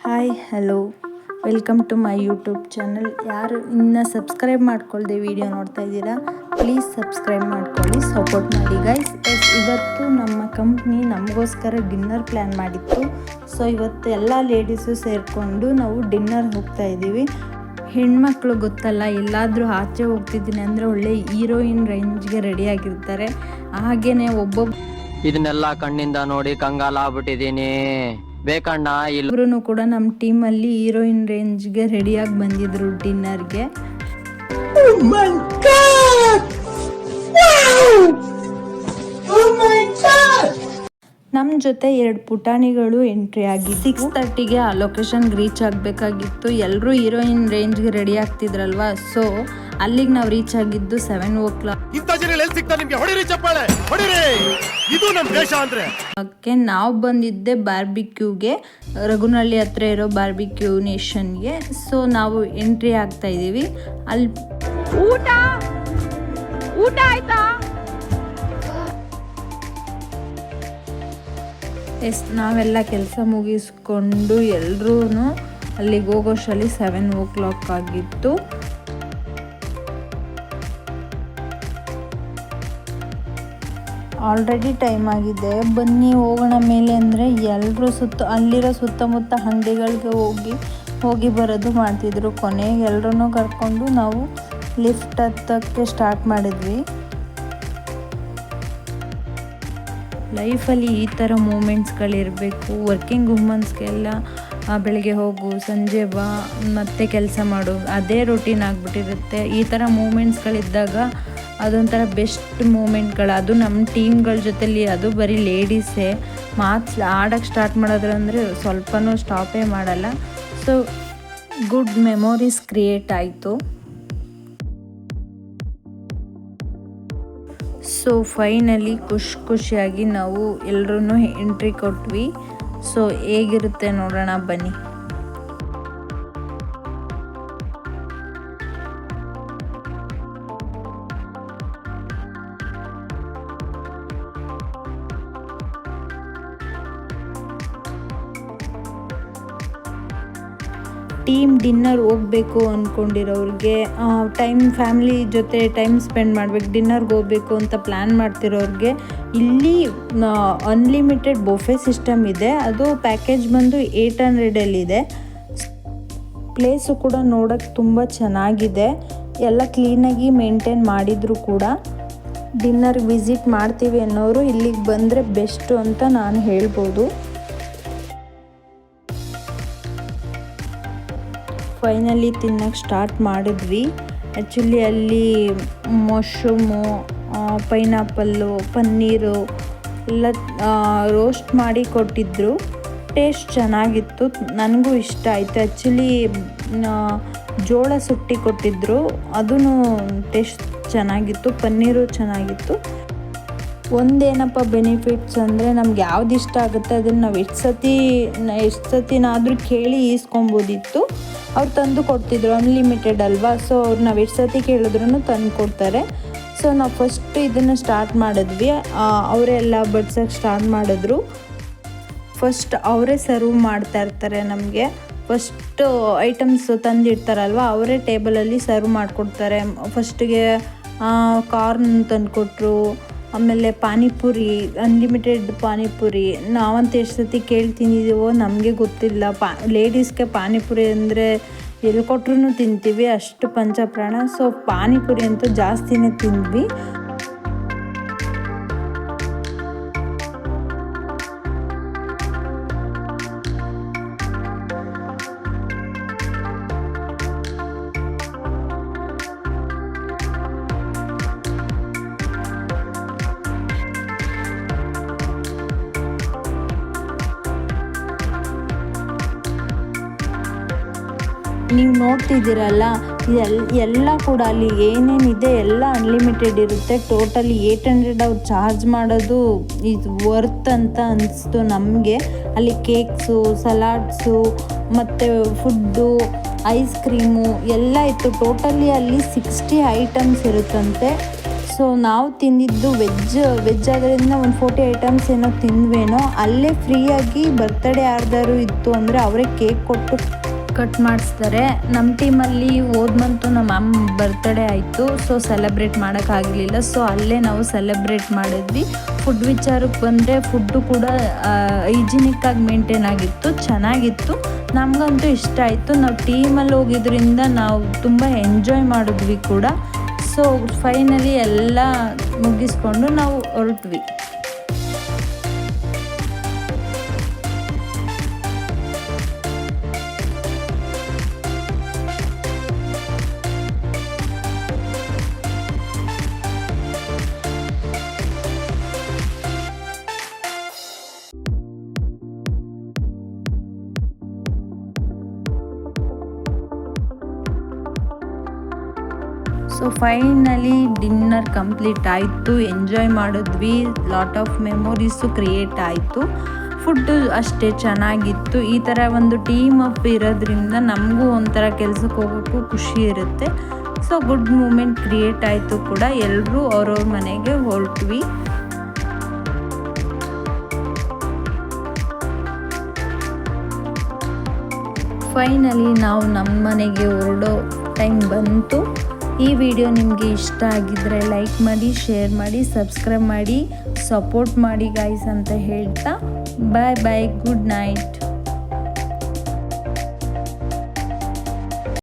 Hi hello welcome to my YouTube channel. ಯಾರು ಇನ್ನೂ subscribe ಮಾಡ್ಕೊಳ್ದೆ ವಿಡಿಯೋ ನೋಡ್ತಾ ಇದ್ದೀರಾ, ಪ್ಲೀಸ್ ಸಬ್ಸ್ಕ್ರೈಬ್ ಮಾಡ್ಕೊಳ್ಳಿ, ಸಪೋರ್ಟ್ ಮಾಡಿ ಗೈಸ್. ಇವತ್ತು ನಮ್ಮ ಕಂಪ್ನಿ ನಮಗೋಸ್ಕರ ಡಿನ್ನರ್ ಪ್ಲ್ಯಾನ್ ಮಾಡಿತ್ತು. ಸೊ ಇವತ್ತು ಎಲ್ಲ ಲೇಡೀಸು ಸೇರಿಕೊಂಡು ನಾವು ಡಿನ್ನರ್ ಹೋಗ್ತಾ ಇದ್ದೀವಿ. ಹೆಣ್ಮಕ್ಳು ಗೊತ್ತಲ್ಲ, ಎಲ್ಲಾದರೂ ಆಚೆ ಹೋಗ್ತಿದ್ದೀನಿ ಅಂದರೆ ಒಳ್ಳೆ ಹೀರೋಯಿನ್ ರೇಂಜ್ಗೆ ರೆಡಿಯಾಗಿರ್ತಾರೆ. ಹಾಗೆಯೇ ಇದನ್ನೆಲ್ಲ ಕಣ್ಣಿಂದ ನೋಡಿ ಕಂಗಾಲ ಆಗ್ಬಿಟ್ಟಿದ್ದೀನಿ. ಬೇಕಣ್ಣ ಇಲ್ಲರೂ ಕೂಡ ನಮ್ಮ ಟೀಮಲ್ಲಿ ಹೀರೋಯಿನ್ ರೇಂಜ್ಗೆ ರೆಡಿಯಾಗಿ ಬಂದಿದ್ರು ಡಿನ್ನರ್ಗೆ. ನಮ್ಮ ಜೊತೆ 2 ಪುಟಾಣಿಗಳು ಎಂಟ್ರಿ ಆಗಿದೆ. 6:30ಗೆ ಆ ಲೊಕೇಶನ್ಗೆ ರೀಚ್ ಆಗಬೇಕಾಗಿತ್ತು. ಎಲ್ಲರೂ ಹೀರೋಯಿನ್ ರೇಂಜ್ಗೆ ರೆಡಿ ಆಗ್ತಿದ್ರಲ್ವಾ, ಸೊ ಅಲ್ಲಿಗೆ ನಾವು ರೀಚ್ ಆಗಿದ್ದು 7 o'clock. ನಾವು ಬಂದಿದ್ದೆ ಬಾರ್ಬಿಕ್ಯೂಗೆ, ರಘುನಹಳ್ಳಿ ಹತ್ರ ಇರೋ ಬಾರ್ಬಿಕ್ಯೂ ನೇಷನ್ಗೆ. ಸೊ ನಾವು ಎಂಟ್ರಿ ಆಗ್ತಾ ಇದ್ದೀವಿ. ಅಲ್ಲಿ ಊಟ ಆಯ್ತಾ? ನಾವೆಲ್ಲ ಕೆಲಸ ಮುಗಿಸ್ಕೊಂಡು ಎಲ್ಲರೂ ಅಲ್ಲಿಗೆ ಹೋಗೋಷ್ಟರಲ್ಲಿ 7 o'clock ಆಗಿತ್ತು. ಆಲ್ರೆಡಿ ಟೈಮ್ ಆಗಿದೆ, ಬನ್ನಿ ಹೋಗೋಣ ಮೇಲೆ ಅಂದರೆ ಎಲ್ಲರೂ ಅಲ್ಲಿರೋ ಸುತ್ತಮುತ್ತ ಅಂಗಡಿಗಳಿಗೆ ಹೋಗಿ ಬರೋದು ಮಾಡ್ತಿದ್ರು. ಕೊನೆಗೆ ಎಲ್ಲರೂ ಕರ್ಕೊಂಡು ನಾವು ಲಿಫ್ಟ್ ಹತ್ತಕ್ಕೆ ಸ್ಟಾರ್ಟ್ ಮಾಡಿದ್ವಿ. ಲೈಫಲ್ಲಿ ಈ ಥರ ಮೂಮೆಂಟ್ಸ್ಗಳಿರಬೇಕು. ವರ್ಕಿಂಗ್ ವುಮನ್ಸ್ಗೆಲ್ಲ ಬೆಳಗ್ಗೆ ಹೋಗು, ಸಂಜೆ ಬಾ, ಮತ್ತೆ ಕೆಲಸ ಮಾಡು, ಅದೇ ರೂಟೀನ್ ಆಗಿಬಿಟ್ಟಿರುತ್ತೆ. ಈ ಥರ ಮೂಮೆಂಟ್ಸ್ಗಳಿದ್ದಾಗ ಅದೊಂಥರ ಬೆಸ್ಟ್ ಮೂಮೆಂಟ್ಗಳು. ಅದು ನಮ್ಮ ಟೀಮ್ಗಳ ಜೊತೆಲಿ, ಅದು ಬರೀ ಲೇಡೀಸೇ ಆಡೋಕ್ಕೆ ಸ್ಟಾರ್ಟ್ ಮಾಡೋದ್ರು ಅಂದರೆ ಸ್ವಲ್ಪನೂ ಸ್ಟಾಪೇ ಮಾಡಲ್ಲ. ಸೊ ಗುಡ್ ಮೆಮೊರೀಸ್ ಕ್ರಿಯೇಟ್ ಆಯಿತು. ಸೊ ಫೈನಲಿ ಖುಷಿಯಾಗಿ ನಾವು ಎಲ್ಲರೂ ಎಂಟ್ರಿ ಕೊಟ್ವಿ. ಸೊ ಹೇಗಿರುತ್ತೆ ನೋಡೋಣ ಬನ್ನಿ. ಟೀಮ್ ಡಿನ್ನರ್ ಹೋಗಬೇಕು ಅಂದ್ಕೊಂಡಿರೋರಿಗೆ, ಫ್ಯಾಮಿಲಿ ಜೊತೆ ಟೈಮ್ ಸ್ಪೆಂಡ್ ಮಾಡಬೇಕು, ಡಿನ್ನರ್ಗೆ ಹೋಗಬೇಕು ಅಂತ ಪ್ಲ್ಯಾನ್ ಮಾಡ್ತಿರೋರಿಗೆ ಇಲ್ಲಿ ಅನ್ಲಿಮಿಟೆಡ್ ಬೊಫೆ ಸಿಸ್ಟಮ್ ಇದೆ. ಅದು ಪ್ಯಾಕೇಜ್ ಬಂದು 800 ಪ್ಲೇಸು ಕೂಡ ನೋಡೋಕ್ಕೆ ತುಂಬ ಚೆನ್ನಾಗಿದೆ. ಎಲ್ಲ ಕ್ಲೀನಾಗಿ ಮೇಂಟೈನ್ ಮಾಡಿದ್ರು ಕೂಡ. ಡಿನ್ನರ್ಗೆ ವಿಸಿಟ್ ಮಾಡ್ತೀವಿ ಅನ್ನೋರು ಇಲ್ಲಿಗೆ ಬಂದರೆ ಬೆಸ್ಟು ಅಂತ ನಾನು ಹೇಳ್ಬೋದು. ಫೈನಲಿ ತಿನ್ನೋಕ್ಕೆ ಸ್ಟಾರ್ಟ್ ಮಾಡಿದ್ವಿ. ಆ್ಯಕ್ಚುಲಿ ಅಲ್ಲಿ ಮಶ್ರೂಮು, ಪೈನಾಪಲ್ಲು, ಪನ್ನೀರು ಎಲ್ಲ ರೋಸ್ಟ್ ಮಾಡಿ ಕೊಟ್ಟಿದ್ದರು. ಟೇಸ್ಟ್ ಚೆನ್ನಾಗಿತ್ತು, ನನಗೂ ಇಷ್ಟ ಆಯಿತು. ಆ್ಯಕ್ಚುಲಿ ಜೋಳ ಸುಟ್ಟಿ ಕೊಟ್ಟಿದ್ದರು, ಅದೂ ಟೇಸ್ಟ್ ಚೆನ್ನಾಗಿತ್ತು, ಪನ್ನೀರು ಚೆನ್ನಾಗಿತ್ತು. ಒಂದೇನಪ್ಪ ಬೆನಿಫಿಟ್ಸ್ ಅಂದರೆ ನಮ್ಗೆ ಯಾವ್ದು ಇಷ್ಟ ಆಗುತ್ತೆ ಅದನ್ನು ನಾವು ಎಷ್ಟು ಸತಿನಾದರೂ ಕೇಳಿ ಈಸ್ಕೊಬೋದಿತ್ತು. ಅವ್ರು ತಂದು ಕೊಡ್ತಿದ್ರು, ಅನ್ಲಿಮಿಟೆಡ್ ಅಲ್ವಾ. ಸೊ ಅವ್ರು ನಾವು ಎಷ್ಟು ಸತಿ ಕೇಳಿದ್ರೂ ತಂದು ಕೊಡ್ತಾರೆ. ಸೊ ನಾವು ಫಸ್ಟ್ ಇದನ್ನು ಸ್ಟಾರ್ಟ್ ಮಾಡಿದ್ವಿ. ಅವರೇ ಎಲ್ಲ ಬಡ್ಸೋಕ್ಕೆ ಸ್ಟಾರ್ಟ್ ಮಾಡಿದ್ರು. ಫಸ್ಟ್ ಅವರೇ ಸರ್ವ್ ಮಾಡ್ತಾ ಇರ್ತಾರೆ ನಮಗೆ. ಫಸ್ಟು ಐಟಮ್ಸ್ ತಂದಿರ್ತಾರಲ್ವ, ಅವರೇ ಟೇಬಲಲ್ಲಿ ಸರ್ವ್ ಮಾಡಿಕೊಡ್ತಾರೆ. ಫಸ್ಟಿಗೆ ಕಾರ್ನ್ ತಂದುಕೊಟ್ರು, ಆಮೇಲೆ ಪಾನಿಪುರಿ, ಅನ್ಲಿಮಿಟೆಡ್ ಪಾನಿಪುರಿ. ನಾವಂತ ಎಷ್ಟು ಸತಿ ಕೇಳ್ತಿದ್ದೀವೋ ನಮಗೆ ಗೊತ್ತಿಲ್ಲ. ಲೇಡೀಸ್ಗೆ ಪಾನಿಪುರಿ ಅಂದರೆ ಎಲ್ಲಿ ಕೊಟ್ರೂ ತಿಂತೀವಿ, ಅಷ್ಟು ಪಂಚಪ್ರಾಣ. ಸೊ ಪಾನಿಪುರಿ ಅಂತೂ ಜಾಸ್ತಿನೇ ತಿಂದ್ವಿ. ನೀವು ನೋಡ್ತಿದ್ದೀರಲ್ಲ, ಎಲ್ಲ ಕೂಡ ಅಲ್ಲಿ ಏನೇನಿದೆ ಎಲ್ಲ ಅನ್ಲಿಮಿಟೆಡ್ ಇರುತ್ತೆ. ಟೋಟಲಿ 800 ಅವ್ರು ಚಾರ್ಜ್ ಮಾಡೋದು ಇದು ವರ್ತ್ ಅಂತ ಅನಿಸ್ತು ನಮಗೆ. ಅಲ್ಲಿ ಕೇಕ್ಸು, ಸಲಾಡ್ಸು, ಮತ್ತು ಫುಡ್ಡು, ಐಸ್ ಕ್ರೀಮು ಎಲ್ಲ ಇತ್ತು. ಟೋಟಲಿ ಅಲ್ಲಿ 60 ಐಟಮ್ಸ್ ಇರುತ್ತಂತೆ. ಸೊ ನಾವು ತಿಂದಿದ್ದು ವೆಜ್ ಆದ್ರಿಂದ ಒಂದು 40 ಐಟಮ್ಸ್ ಏನೋ ತಿಂದ್ವೇನೋ. ಅಲ್ಲೇ ಫ್ರೀಯಾಗಿ ಬರ್ತ್ಡೇ ಯಾರ್ದಾರು ಇತ್ತು ಅಂದರೆ ಅವರೇ ಕೇಕ್ ಕೊಟ್ಟು ಕಟ್ ಮಾಡಿಸ್ತಾರೆ. ನಮ್ಮ ಟೀಮಲ್ಲಿ ಹೋದ ಮಂತು ನಮ್ಮ ಅಮ್ಮ ಬರ್ತ್ಡೇ ಆಯಿತು, ಸೊ ಸೆಲೆಬ್ರೇಟ್ ಮಾಡೋಕ್ಕಾಗಲಿಲ್ಲ. ಸೊ ಅಲ್ಲೇ ನಾವು ಸೆಲೆಬ್ರೇಟ್ ಮಾಡಿದ್ವಿ. ಫುಡ್ ವಿಚಾರಕ್ಕೆ ಬಂದರೆ ಫುಡ್ಡು ಕೂಡ ಹೈಜಿನಿಕ್ಕಾಗಿ ಮೇಂಟೈನ್ ಆಗಿತ್ತು, ಚೆನ್ನಾಗಿತ್ತು. ನಮಗಂತೂ ಇಷ್ಟ ಆಯಿತು. ನಾವು ಟೀಮಲ್ಲಿ ಹೋಗಿದ್ರಿಂದ ನಾವು ತುಂಬ ಎಂಜಾಯ್ ಮಾಡಿದ್ವಿ ಕೂಡ. ಸೊ ಫೈನಲಿ ಎಲ್ಲ ಮುಗಿಸ್ಕೊಂಡು ನಾವು ಹೊರಟ್ವಿ. ಸೊ ಫೈನಲಿ ಡಿನ್ನರ್ ಕಂಪ್ಲೀಟ್ ಆಯಿತು, ಎಂಜಾಯ್ ಮಾಡಿದ್ವಿ. ಲಾಟ್ ಆಫ್ ಮೆಮೊರೀಸು ಕ್ರಿಯೇಟ್ ಆಯಿತು. ಫುಡ್ಡು ಅಷ್ಟೇ ಚೆನ್ನಾಗಿತ್ತು. ಈ ಥರ ಒಂದು ಟೀಮ್ ಅಪ್ ಇರೋದ್ರಿಂದ ನಮಗೂ ಒಂಥರ ಕೆಲ್ಸಕ್ಕೆ ಹೋಗೋಕ್ಕೂ ಖುಷಿ ಇರುತ್ತೆ. ಸೊ ಗುಡ್ ಮೂಮೆಂಟ್ ಕ್ರಿಯೇಟ್ ಆಯಿತು ಕೂಡ. ಎಲ್ಲರೂ ಅವ್ರವ್ರ ಮನೆಗೆ ಹೊರಟ್ವಿ. ಫೈನಲಿ ನಾವು ನಮ್ಮ ಮನೆಗೆ ಹೊರಡೋ ಟೈಮ್ ಬಂತು. ಈ ವಿಡಿಯೋ ನಿಮಗೆ ಇಷ್ಟ ಆಗಿದ್ದರೆ ಲೈಕ್ ಮಾಡಿ, ಶೇರ್ ಮಾಡಿ, ಸಬ್ಸ್ಕ್ರೈಬ್ ಮಾಡಿ, ಸಪೋರ್ಟ್ ಮಾಡಿ ಗಾಯ್ಸ್ ಅಂತ ಹೇಳ್ತಾ ಬಾಯ್ ಬಾಯ್, ಗುಡ್ ನೈಟ್.